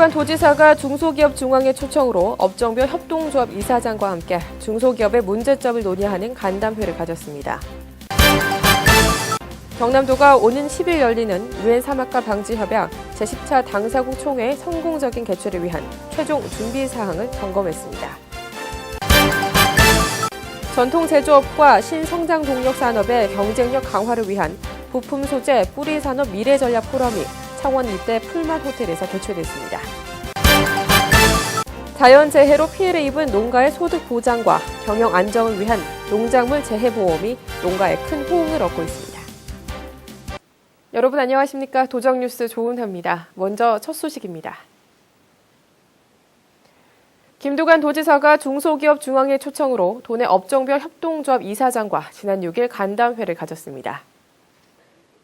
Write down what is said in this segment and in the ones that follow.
김두관 도지사가 중소기업 중앙회 초청으로 업종별 협동조합 이사장과 함께 중소기업의 문제점을 논의하는 간담회를 가졌습니다. 경남도가 오는 10일 열리는 유엔 사막화 방지 협약 제10차 당사국 총회의 성공적인 개최를 위한 최종 준비 사항을 점검했습니다. 전통 제조업과 신성장 동력 산업의 경쟁력 강화를 위한 부품 소재 뿌리 산업 미래 전략 포럼이 창원 일대 풀만 호텔에서 개최됐습니다. 자연재해로 피해를 입은 농가의 소득 보장과 경영 안정을 위한 농작물 재해 보험이 농가에 큰 호응을 얻고 있습니다. 여러분 안녕하십니까? 도정뉴스 조은하입니다. 먼저 첫 소식입니다. 김두관 도지사가 중소기업 중앙회 초청으로 도내 업종별 협동조합 이사장과 지난 6일 간담회를 가졌습니다.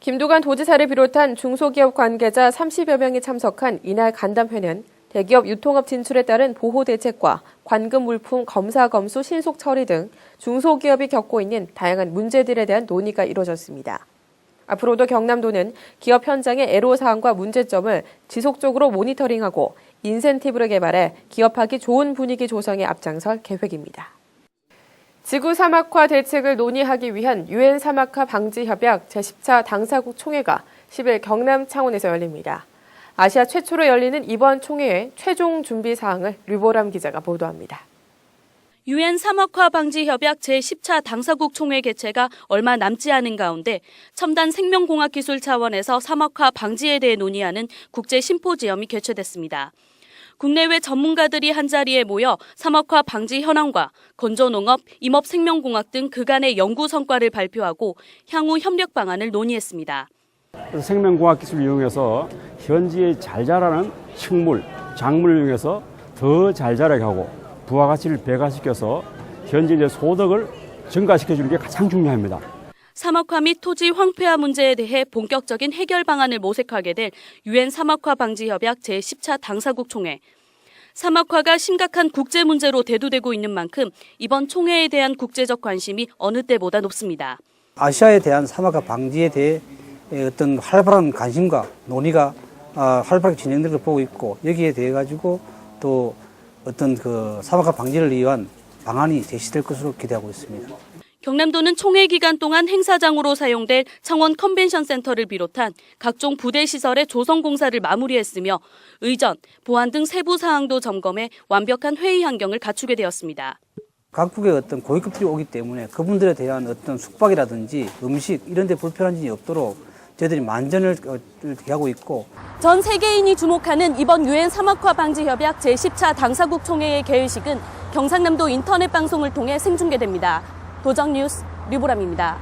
김두관 도지사를 비롯한 중소기업 관계자 30여 명이 참석한 이날 간담회는 대기업 유통업 진출에 따른 보호 대책과 관금 물품 검사 검수 신속 처리 등 중소기업이 겪고 있는 다양한 문제들에 대한 논의가 이뤄졌습니다. 앞으로도 경남도는 기업 현장의 애로사항과 문제점을 지속적으로 모니터링하고 인센티브를 개발해 기업하기 좋은 분위기 조성에 앞장설 계획입니다. 지구 사막화 대책을 논의하기 위한 유엔 사막화 방지 협약 제10차 당사국 총회가 10일 경남 창원에서 열립니다. 아시아 최초로 열리는 이번 총회의 최종 준비 사항을 류보람 기자가 보도합니다. 유엔 사막화 방지 협약 제10차 당사국 총회 개최가 얼마 남지 않은 가운데 첨단 생명공학 기술 차원에서 사막화 방지에 대해 논의하는 국제 심포지엄이 개최됐습니다. 국내외 전문가들이 한자리에 모여 사막화 방지 현황과 건조농업, 임업생명공학 등 그간의 연구 성과를 발표하고 향후 협력 방안을 논의했습니다. 생명공학 기술을 이용해서 현지에 잘 자라는 식물, 작물을 이용해서 더 잘 자라게 하고 부가가치를 배가시켜서 현지의 소득을 증가시켜주는 게 가장 중요합니다. 사막화 및 토지 황폐화 문제에 대해 본격적인 해결 방안을 모색하게 될 유엔 사막화 방지 협약 제10차 당사국 총회. 사막화가 심각한 국제 문제로 대두되고 있는 만큼 이번 총회에 대한 국제적 관심이 어느 때보다 높습니다. 아시아에 대한 사막화 방지에 대해 어떤 활발한 관심과 논의가 활발하게 진행되는 걸 보고 있고 여기에 대해 가지고 또 어떤 그 사막화 방지를 위한 방안이 제시될 것으로 기대하고 있습니다. 경남도는 총회 기간 동안 행사장으로 사용될 창원 컨벤션 센터를 비롯한 각종 부대 시설의 조성 공사를 마무리했으며 의전, 보안 등 세부 사항도 점검해 완벽한 회의 환경을 갖추게 되었습니다. 각국의 어떤 고위급들이 오기 때문에 그분들에 대한 어떤 숙박이라든지 음식 이런 데 불편한 점이 없도록 저희들이 만전을 기하고 있고 전 세계인이 주목하는 이번 유엔 사막화 방지 협약 제10차 당사국 총회의 개회식은 경상남도 인터넷 방송을 통해 생중계됩니다. 도정뉴스 류보람입니다.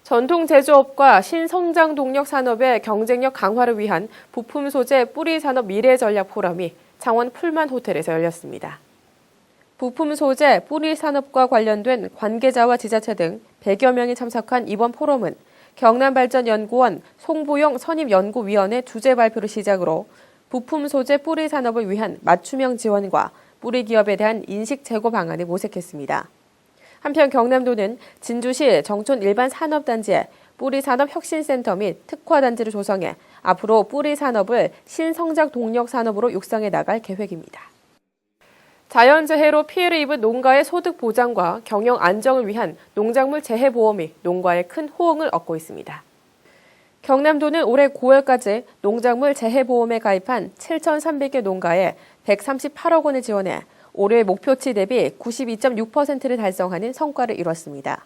전통 제조업과 신성장 동력 산업의 경쟁력 강화를 위한 부품 소재 뿌리 산업 미래 전략 포럼이 창원 풀만 호텔에서 열렸습니다. 부품 소재 뿌리 산업과 관련된 관계자와 지자체 등 100여 명이 참석한 이번 포럼은 경남발전연구원 송보영 선임연구위원회 주제 발표를 시작으로 부품 소재 뿌리 산업을 위한 맞춤형 지원과 뿌리 기업에 대한 인식 제고 방안을 모색했습니다. 한편 경남도는 진주시 정촌 일반 산업단지에 뿌리산업혁신센터 및 특화단지를 조성해 앞으로 뿌리 산업을 신성장 동력 산업으로 육성해 나갈 계획입니다. 자연재해로 피해를 입은 농가의 소득 보장과 경영 안정을 위한 농작물 재해 보험이 농가에 큰 호응을 얻고 있습니다. 경남도는 올해 9월까지 농작물 재해 보험에 가입한 7,300개 농가에 138억 원을 지원해 올해 목표치 대비 92.6%를 달성하는 성과를 이뤘습니다.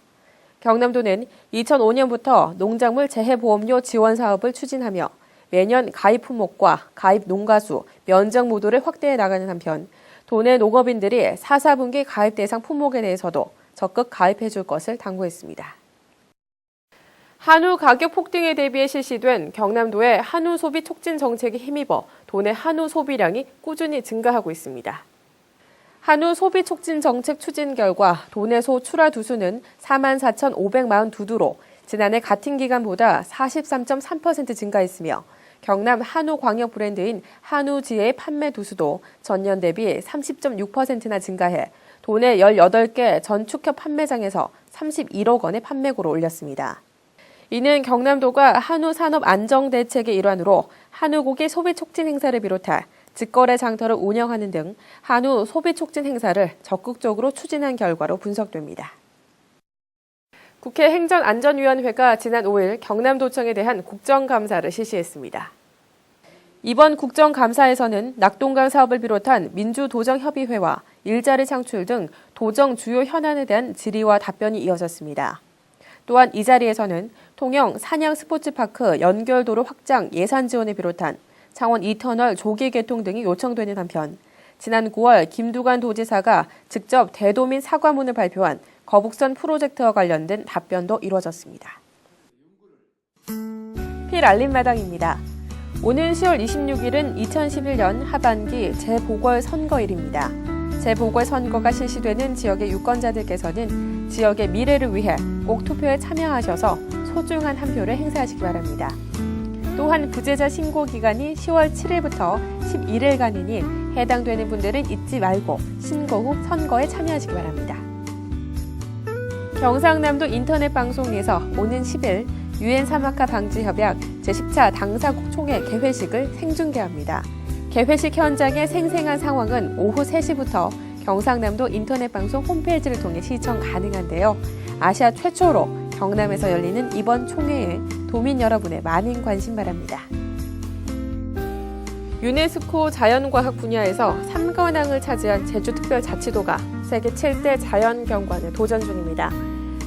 경남도는 2005년부터 농작물 재해보험료 지원 사업을 추진하며 매년 가입 품목과 가입 농가 수, 면적 모두를 확대해 나가는 한편 도내 농업인들이 4분기 가입 대상 품목에 대해서도 적극 가입해 줄 것을 당부했습니다. 한우 가격 폭등에 대비해 실시된 경남도의 한우 소비 촉진 정책에 힘입어 도내 한우 소비량이 꾸준히 증가하고 있습니다. 한우 소비 촉진 정책 추진 결과 도내 소 출하 두수는 44,542두로 지난해 같은 기간보다 43.3% 증가했으며 경남 한우 광역 브랜드인 한우지의 판매 두수도 전년 대비 30.6%나 증가해 도내 18개 전축협 판매장에서 31억 원의 판매고를 올렸습니다. 이는 경남도가 한우 산업 안정 대책의 일환으로 한우 고기 소비 촉진 행사를 비롯해 직거래 장터를 운영하는 등 한우 소비 촉진 행사를 적극적으로 추진한 결과로 분석됩니다. 국회 행정안전위원회가 지난 5일 경남도청에 대한 국정감사를 실시했습니다. 이번 국정감사에서는 낙동강 사업을 비롯한 민주도정협의회와 일자리 창출 등 도정 주요 현안에 대한 질의와 답변이 이어졌습니다. 또한 이 자리에서는 통영 산양 스포츠파크 연결도로 확장 예산 지원을 비롯한 창원 2터널 조기 개통 등이 요청되는 한편 지난 9월 김두관 도지사가 직접 대도민 사과문을 발표한 거북선 프로젝트와 관련된 답변도 이루어졌습니다. 필알림마당입니다. 오는 10월 26일은 2011년 하반기 재보궐선거일입니다. 재보궐선거가 실시되는 지역의 유권자들께서는 지역의 미래를 위해 꼭 투표에 참여하셔서 소중한 한 표를 행사하시기 바랍니다. 또한 부재자 신고 기간이 10월 7일부터 11일간이니 해당되는 분들은 잊지 말고 신고 후 선거에 참여하시기 바랍니다. 경상남도 인터넷 방송에서 오는 10일 유엔 사막화 방지 협약 제10차 당사국 총회 개회식을 생중계합니다. 개회식 현장의 생생한 상황은 오후 3시부터 경상남도 인터넷 방송 홈페이지를 통해 시청 가능한데요. 아시아 최초로 경남에서 열리는 이번 총회에 도민 여러분의 많은 관심 바랍니다. 유네스코 자연과학 분야에서 3관왕을 차지한 제주특별자치도가 세계 7대 자연경관을 도전 중입니다.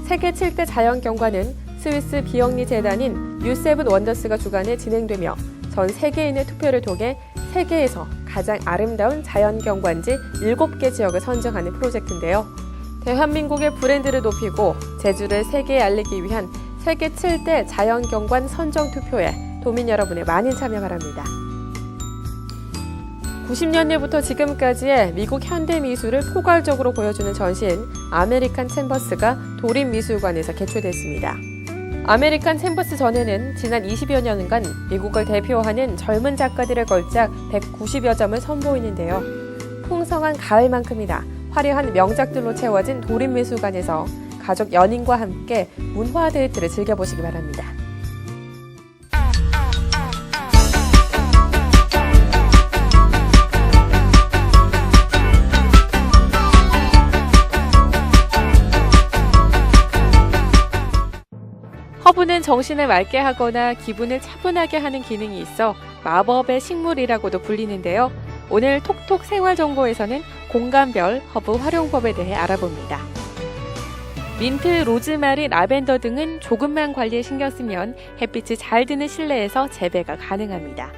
세계 7대 자연경관은 스위스 비영리 재단인 U7 원더스가 주관해 진행되며 전 세계인의 투표를 통해 세계에서 가장 아름다운 자연경관지 7개 지역을 선정하는 프로젝트인데요. 대한민국의 브랜드를 높이고 제주를 세계에 알리기 위한 세계 7대 자연경관 선정 투표에 도민 여러분의 많은 참여 바랍니다. 90년대부터 지금까지의 미국 현대 미술을 포괄적으로 보여주는 전시인 아메리칸 챔버스가 도립미술관에서 개최됐습니다. 아메리칸 챔버스 전에는 지난 20여 년간 미국을 대표하는 젊은 작가들의 걸작 190여 점을 선보이는데요. 풍성한 가을만큼이나 화려한 명작들로 채워진 도립미술관에서 가족 연인과 함께 문화 데이트를 즐겨보시기 바랍니다. 허브는 정신을 맑게 하거나 기분을 차분하게 하는 기능이 있어 마법의 식물이라고도 불리는데요. 오늘 톡톡 생활정보에서는 공간별 허브 활용법에 대해 알아봅니다. 민트, 로즈마리, 라벤더 등은 조금만 관리에 신경 쓰면 햇빛이 잘 드는 실내에서 재배가 가능합니다.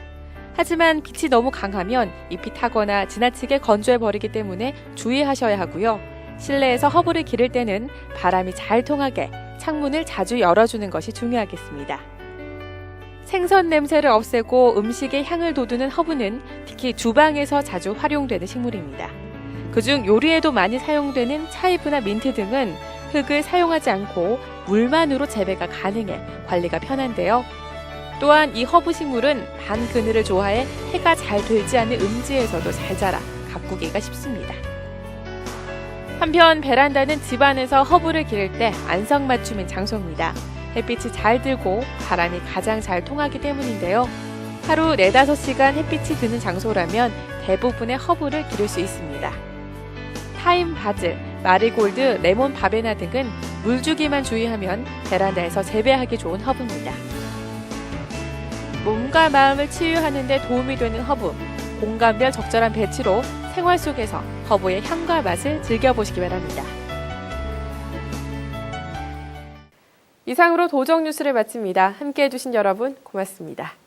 하지만 빛이 너무 강하면 잎이 타거나 지나치게 건조해버리기 때문에 주의하셔야 하고요. 실내에서 허브를 기를 때는 바람이 잘 통하게 창문을 자주 열어주는 것이 중요하겠습니다. 생선 냄새를 없애고 음식의 향을 돋우는 허브는 특히 주방에서 자주 활용되는 식물입니다. 그중 요리에도 많이 사용되는 차이브나 민트 등은 흙을 사용하지 않고 물만으로 재배가 가능해 관리가 편한데요. 또한 이 허브 식물은 반그늘을 좋아해 해가 잘 들지 않는 음지에서도 잘 자라 가꾸기가 쉽습니다. 한편 베란다는 집안에서 허브를 기를 때 안성맞춤인 장소입니다. 햇빛이 잘 들고 바람이 가장 잘 통하기 때문인데요. 하루 4-5시간 햇빛이 드는 장소라면 대부분의 허브를 기를 수 있습니다. 타임 바질, 마리골드, 레몬 바베나 등은 물주기만 주의하면 베란다에서 재배하기 좋은 허브입니다. 몸과 마음을 치유하는 데 도움이 되는 허브, 공간별 적절한 배치로 생활 속에서 허브의 향과 맛을 즐겨보시기 바랍니다. 이상으로 도정 뉴스를 마칩니다. 함께해 주신 여러분 고맙습니다.